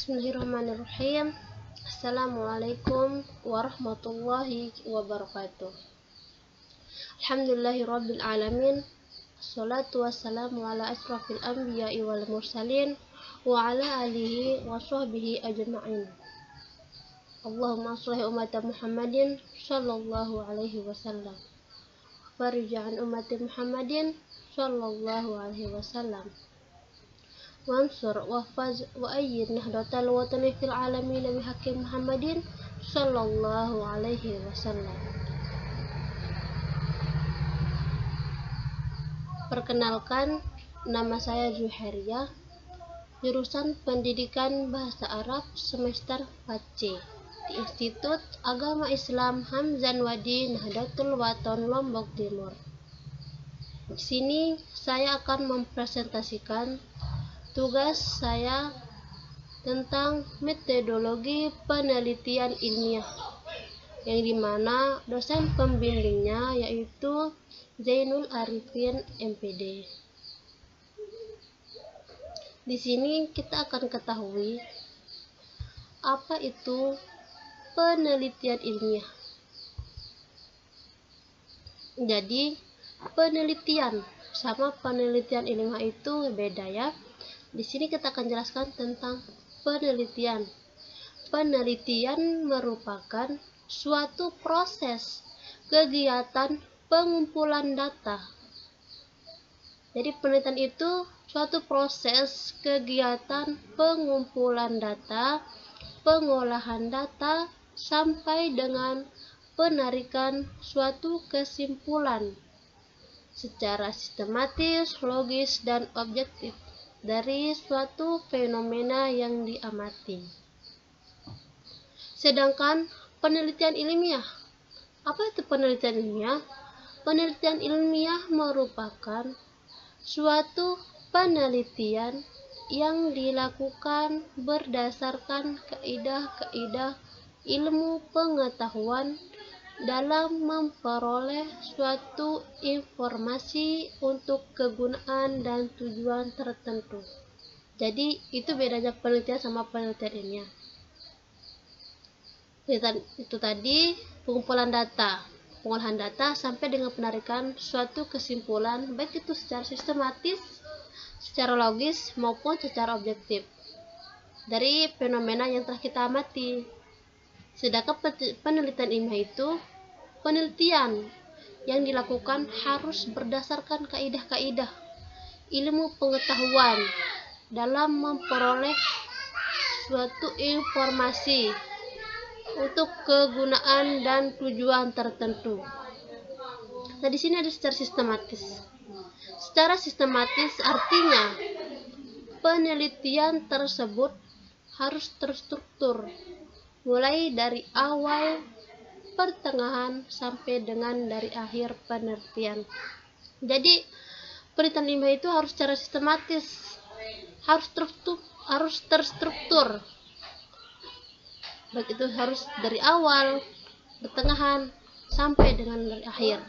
Bismillahirrahmanirrahim. Assalamualaikum warahmatullahi wabarakatuh. Alhamdulillahirabbil alamin. Assalatu wassalamu ala asrafil anbiya'i wal mursalin wa ala alihi wa sahbihi ajma'in. Allahumma shalli ummata Muhammadin sallallahu alaihi wasallam. Farij an ummati Muhammadin sallallahu alaihi wasallam. Wansur wahfaz wa ayyid nahdatal watani fil alamin bihaqqi Muhammadin sallallahu alaihi wasallam. Perkenalkan, nama saya Zuhairiyah, jurusan Pendidikan Bahasa Arab semester 4C di Institut Agama Islam Hamzan Wadi Nahdlatul Wathon Lombok Timur. Di sini saya akan mempresentasikan tugas saya tentang metodologi penelitian ilmiah, yang dimana dosen pembimbingnya yaitu Zainul Arifin MPD. Di sini kita akan ketahui apa itu penelitian ilmiah. Jadi penelitian sama penelitian ilmiah itu beda ya. Di sini kita akan jelaskan tentang penelitian. Penelitian merupakan suatu proses kegiatan pengumpulan data. Jadi penelitian itu suatu proses kegiatan pengumpulan data, pengolahan data, sampai dengan penarikan suatu kesimpulan secara sistematis, logis, dan objektif dari suatu fenomena yang diamati. Sedangkan penelitian ilmiah, apa itu penelitian ilmiah? Penelitian ilmiah merupakan suatu penelitian yang dilakukan berdasarkan kaidah-kaidah ilmu pengetahuan dalam memperoleh suatu informasi untuk kegunaan dan tujuan tertentu. Jadi itu bedanya penelitian sama penelitian ilmiah. Penelitian itu tadi pengumpulan data, pengolahan data sampai dengan penarikan suatu kesimpulan, baik itu secara sistematis, secara logis maupun secara objektif dari fenomena yang telah kita amati. Sedangkan penelitian ilmiah itu penelitian yang dilakukan harus berdasarkan kaidah-kaidah ilmu pengetahuan dalam memperoleh suatu informasi untuk kegunaan dan tujuan tertentu. Nah, di sini ada secara sistematis. Secara sistematis artinya penelitian tersebut harus terstruktur mulai dari awal, pertengahan, sampai dengan dari akhir penelitian. Jadi penelitian ilmiah itu harus secara sistematis, harus terstruktur, baik itu harus dari awal, pertengahan, sampai dengan dari akhir.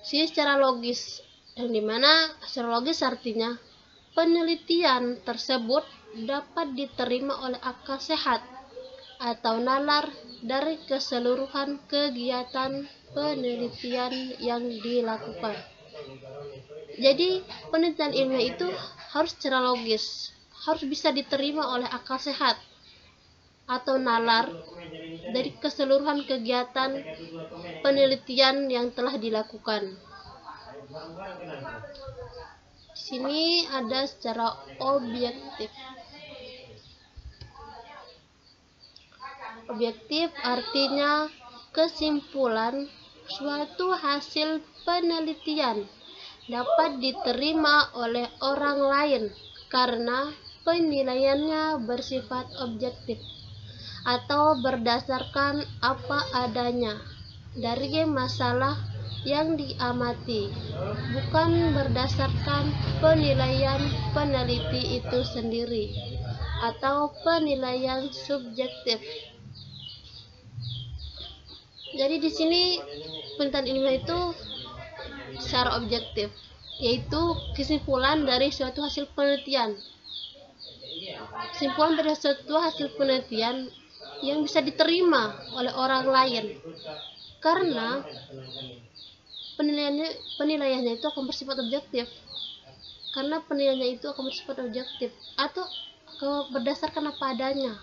Sini secara logis, yang dimana secara logis artinya penelitian tersebut dapat diterima oleh akal sehat atau nalar dari keseluruhan kegiatan penelitian yang dilakukan. Jadi penelitian ilmiah itu harus secara logis, harus bisa diterima oleh akal sehat atau nalar dari keseluruhan kegiatan penelitian yang telah dilakukan. Di sini ada secara objektif. Objektif artinya kesimpulan suatu hasil penelitian dapat diterima oleh orang lain karena penilaiannya bersifat objektif atau berdasarkan apa adanya dari masalah yang diamati, bukan berdasarkan penilaian peneliti itu sendiri atau penilaian subjektif. Jadi di sini penelitian ilmiah itu secara objektif. yaitu kesimpulan dari suatu hasil penelitian. Kesimpulan dari suatu hasil penelitian yang bisa diterima oleh orang lain, karena penilaiannya itu akan bersifat objektif. Karena penilaiannya itu akan bersifat objektif atau berdasarkan apa adanya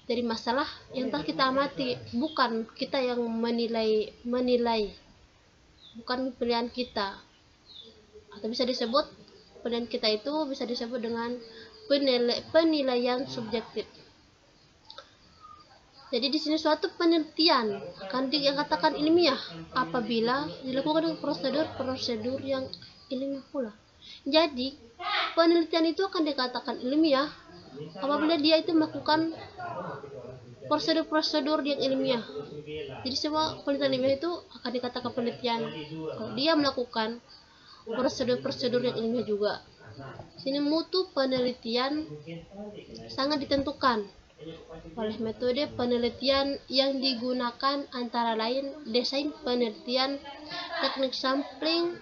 dari masalah yang telah kita amati, bukan kita yang menilai, bukan pilihan kita. Atau bisa disebut penilaian kita itu bisa disebut dengan penilaian subjektif. Jadi di sini suatu penelitian akan dikatakan ilmiah apabila dilakukan dengan prosedur yang ilmiah pula. Jadi penelitian itu akan dikatakan ilmiah apabila dia itu melakukan prosedur yang ilmiah. Jadi semua penelitian ilmiah itu akan dikatakan penelitian kalau dia melakukan prosedur yang ilmiah juga. Sini mutu penelitian sangat ditentukan oleh metode penelitian yang digunakan, antara lain desain penelitian, teknik sampling,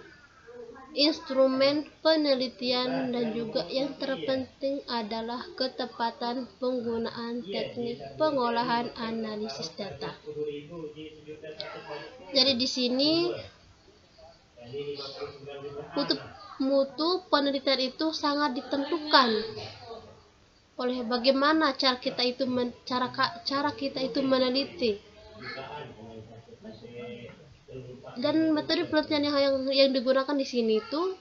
instrumen penelitian, dan juga yang terpenting adalah ketepatan penggunaan teknik pengolahan analisis data. Jadi di sini mutu penelitian itu sangat ditentukan oleh bagaimana cara kita itu meneliti, dan metode penelitian yang digunakan di sini itu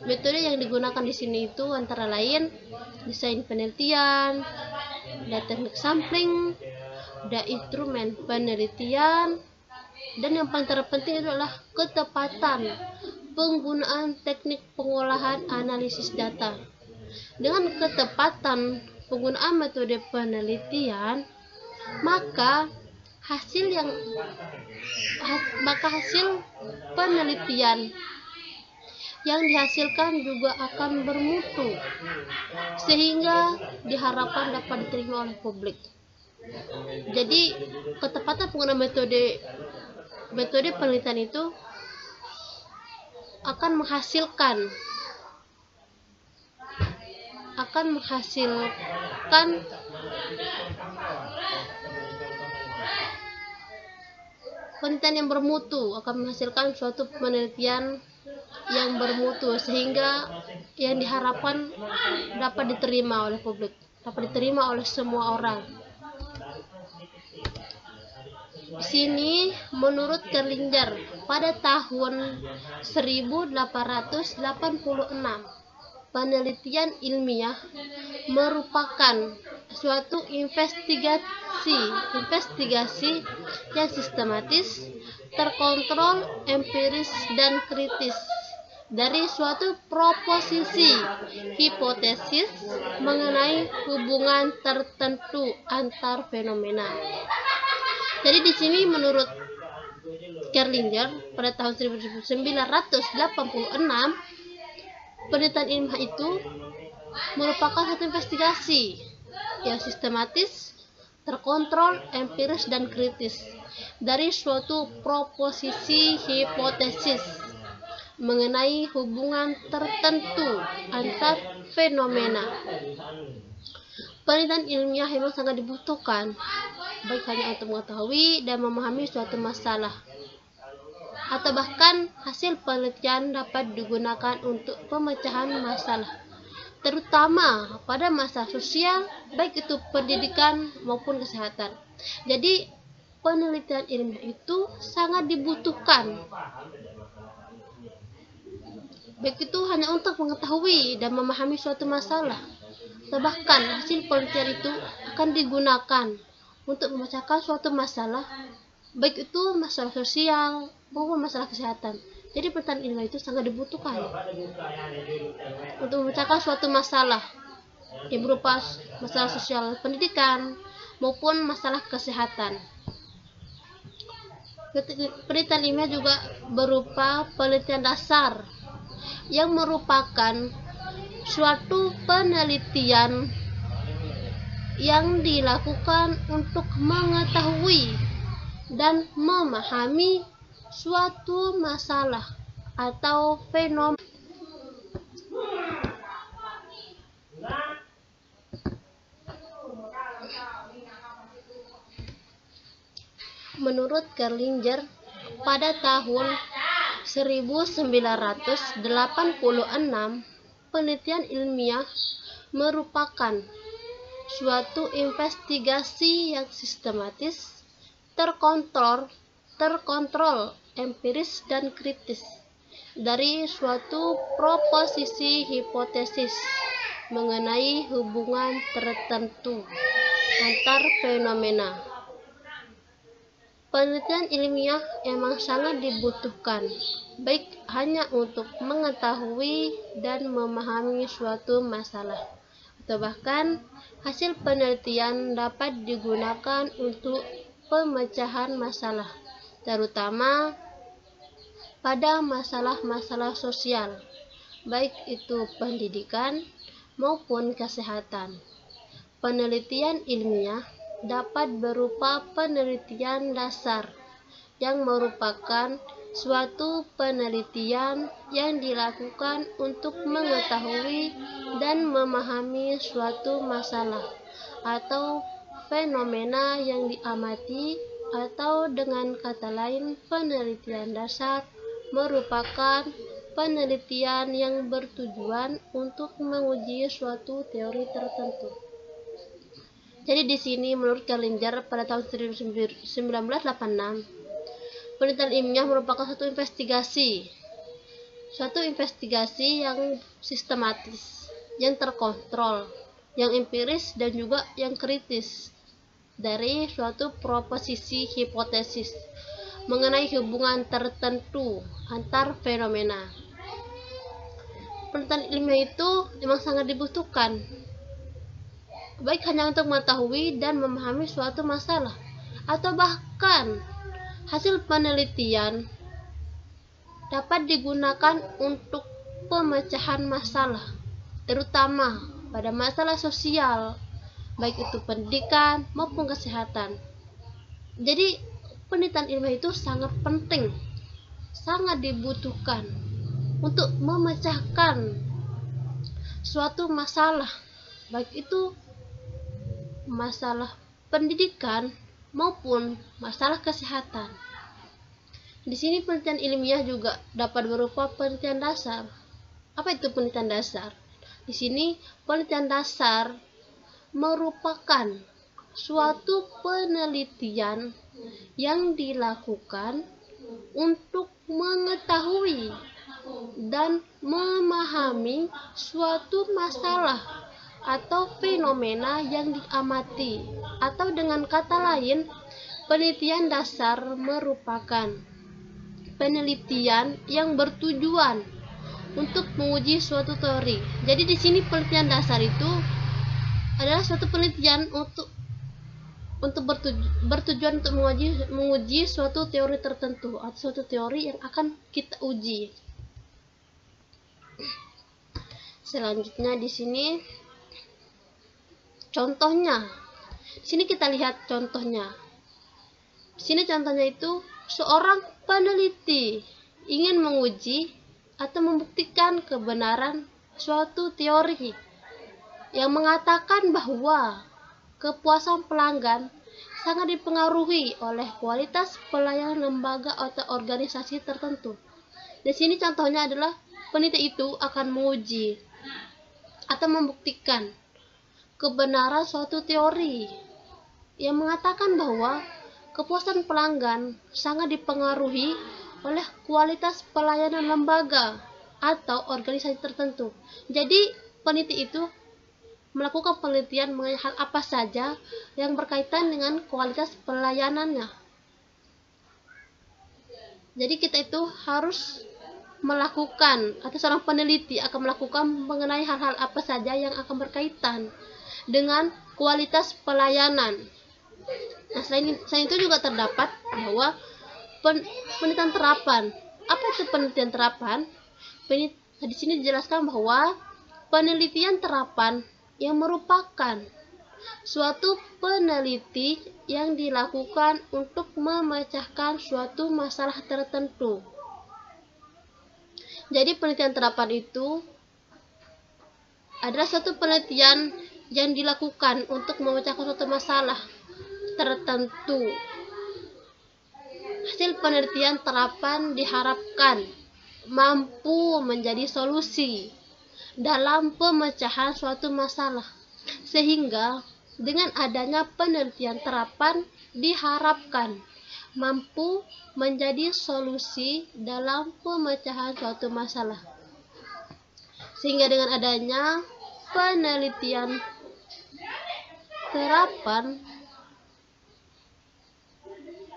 metode yang digunakan di sini itu antara lain desain penelitian, dan teknik sampling, dan instrumen penelitian, dan yang paling terpenting adalah ketepatan penggunaan teknik pengolahan analisis data. Dengan ketepatan penggunaan metode penelitian, maka hasil penelitian yang dihasilkan juga akan bermutu, sehingga diharapkan dapat diterima oleh publik. Jadi ketepatan penggunaan metode penelitian itu akan menghasilkan penelitian yang bermutu, akan menghasilkan suatu penelitian yang bermutu, sehingga yang diharapkan dapat diterima oleh publik, dapat diterima oleh semua orang. Di sini menurut Kerlinger pada tahun 1886, penelitian ilmiah merupakan suatu investigasi yang sistematis, terkontrol, empiris, dan kritis dari suatu proposisi hipotesis mengenai hubungan tertentu antar fenomena. Jadi di sini menurut Kerlinger pada tahun 1986, penelitian ilmiah itu merupakan satu investigasi yang sistematis, terkontrol, empiris, dan kritis dari suatu proposisi hipotesis mengenai hubungan tertentu antar fenomena. Penelitian ilmiah memang sangat dibutuhkan, baik hanya untuk mengetahui dan memahami suatu masalah, atau bahkan hasil penelitian dapat digunakan untuk pemecahan masalah, terutama pada masalah sosial, baik itu pendidikan maupun kesehatan. Jadi penelitian ilmiah itu sangat dibutuhkan, baik itu hanya untuk mengetahui dan memahami suatu masalah, atau bahkan hasil penelitian itu akan digunakan untuk memecahkan suatu masalah, baik itu masalah sosial maupun masalah kesehatan. Jadi penelitian ilmiah itu sangat dibutuhkan untuk memecahkan suatu masalah yang berupa masalah sosial, pendidikan maupun masalah kesehatan. Penelitian ilmiah juga berupa penelitian dasar yang merupakan suatu penelitian yang dilakukan untuk mengetahui dan memahami suatu masalah atau fenomena. Menurut Kerlinger, pada tahun 1986, penelitian ilmiah merupakan suatu investigasi yang sistematis, terkontrol, empiris dan kritis dari suatu proposisi hipotesis mengenai hubungan tertentu antar fenomena. Penelitian ilmiah emang sangat dibutuhkan, baik hanya untuk mengetahui dan memahami suatu masalah, atau bahkan hasil penelitian dapat digunakan untuk pemecahan masalah, terutama pada masalah-masalah sosial, baik itu pendidikan maupun kesehatan. Penelitian ilmiah dapat berupa penelitian dasar, yang merupakan suatu penelitian yang dilakukan untuk mengetahui dan memahami suatu masalah atau fenomena yang diamati, atau dengan kata lain, penelitian dasar merupakan penelitian yang bertujuan untuk menguji suatu teori tertentu. Jadi di sini menurut Kerlinger pada tahun 1986, penelitian ilmiah merupakan suatu investigasi yang sistematis, yang terkontrol, yang empiris dan juga yang kritis dari suatu proposisi hipotesis mengenai hubungan tertentu antar fenomena. Penelitian ilmiah itu memang sangat dibutuhkan, baik hanya untuk mengetahui dan memahami suatu masalah, atau bahkan hasil penelitian dapat digunakan untuk pemecahan masalah, terutama pada masalah sosial, baik itu pendidikan maupun kesehatan. Jadi penelitian ilmiah itu sangat penting, sangat dibutuhkan untuk memecahkan suatu masalah, baik itu masalah pendidikan maupun masalah kesehatan. Di sini penelitian ilmiah juga dapat berupa penelitian dasar. Apa itu penelitian dasar? Di sini penelitian dasar merupakan suatu penelitian yang dilakukan untuk mengetahui dan memahami suatu masalah atau fenomena yang diamati, atau dengan kata lain, penelitian dasar merupakan penelitian yang bertujuan untuk menguji suatu teori. Jadi di sini penelitian dasar itu adalah suatu penelitian untuk bertujuan untuk menguji suatu teori tertentu atau suatu teori yang akan kita uji. Selanjutnya di sini contohnya. Di sini kita lihat contohnya. Di sini contohnya itu seorang peneliti ingin menguji atau membuktikan kebenaran suatu teori yang mengatakan bahwa kepuasan pelanggan sangat dipengaruhi oleh kualitas pelayanan lembaga atau organisasi tertentu. Di sini contohnya adalah peneliti itu akan menguji atau membuktikan kebenaran suatu teori yang mengatakan bahwa kepuasan pelanggan sangat dipengaruhi oleh kualitas pelayanan lembaga atau organisasi tertentu. Jadi peneliti itu melakukan penelitian mengenai hal apa saja yang berkaitan dengan kualitas pelayanannya. Jadi kita itu harus melakukan, atau seorang peneliti akan melakukan mengenai hal-hal apa saja yang akan berkaitan dengan kualitas pelayanan. Nah, selain itu juga terdapat bahwa penelitian terapan. Apa itu penelitian terapan? Di sini dijelaskan bahwa penelitian terapan yang merupakan suatu peneliti yang dilakukan untuk memecahkan suatu masalah tertentu. Jadi penelitian terapan itu adalah suatu penelitian yang dilakukan untuk memecahkan suatu masalah tertentu. Hasil penelitian terapan diharapkan mampu menjadi solusi dalam pemecahan suatu masalah, sehingga dengan adanya penelitian terapan diharapkan mampu menjadi solusi dalam pemecahan suatu masalah. Sehingga dengan adanya penelitian terapan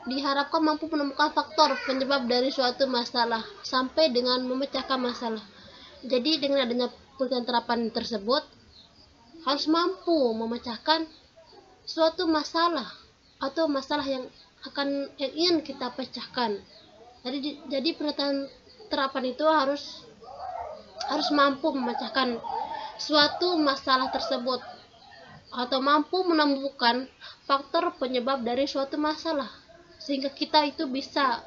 diharapkan mampu menemukan faktor penyebab dari suatu masalah sampai dengan memecahkan masalah. Jadi dengan adanya penelitian terapan tersebut harus mampu memecahkan suatu masalah atau masalah yang ingin kita pecahkan. Jadi penelitian terapan itu harus mampu memecahkan suatu masalah tersebut atau mampu menemukan faktor penyebab dari suatu masalah sehingga kita itu bisa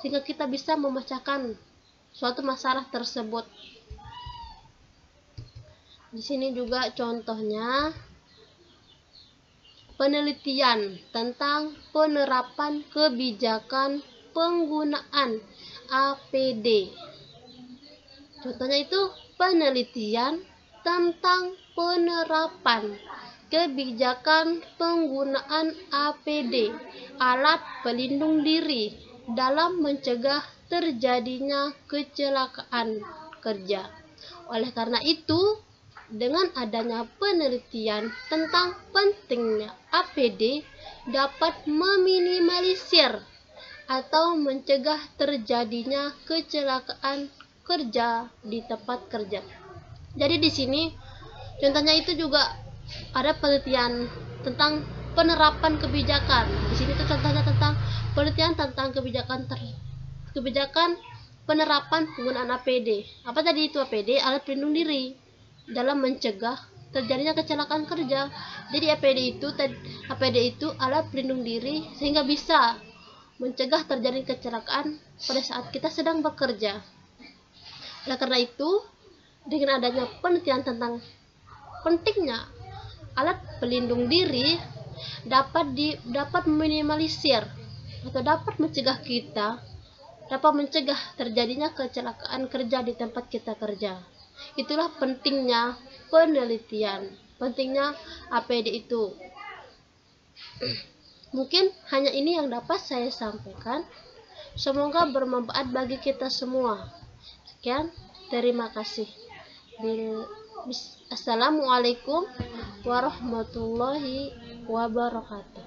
sehingga kita bisa memecahkan suatu masalah tersebut. Di sini juga contohnya penelitian tentang penerapan kebijakan penggunaan APD. Contohnya itu penelitian tentang penerapan kebijakan penggunaan APD, alat pelindung diri, dalam mencegah terjadinya kecelakaan kerja. Oleh karena itu, dengan adanya penelitian tentang pentingnya APD dapat meminimalisir atau mencegah terjadinya kecelakaan kerja di tempat kerja. Jadi di sini contohnya itu juga ada penelitian tentang penerapan kebijakan. Di sini itu contohnya tentang penelitian tentang kebijakan penerapan penggunaan APD. Apa tadi itu APD? Alat pelindung diri dalam mencegah terjadinya kecelakaan kerja. Jadi APD itu alat pelindung diri sehingga bisa mencegah terjadi kecelakaan pada saat kita sedang bekerja. Oleh karena itu, dengan adanya penelitian tentang pentingnya alat pelindung diri dapat meminimalisir atau dapat mencegah terjadinya kecelakaan kerja di tempat kita kerja. Itulah pentingnya penelitian, pentingnya APD itu. Mungkin hanya ini yang dapat saya sampaikan. Semoga bermanfaat bagi kita semua. Sekian, terima kasih. Assalamualaikum warahmatullahi wabarakatuh.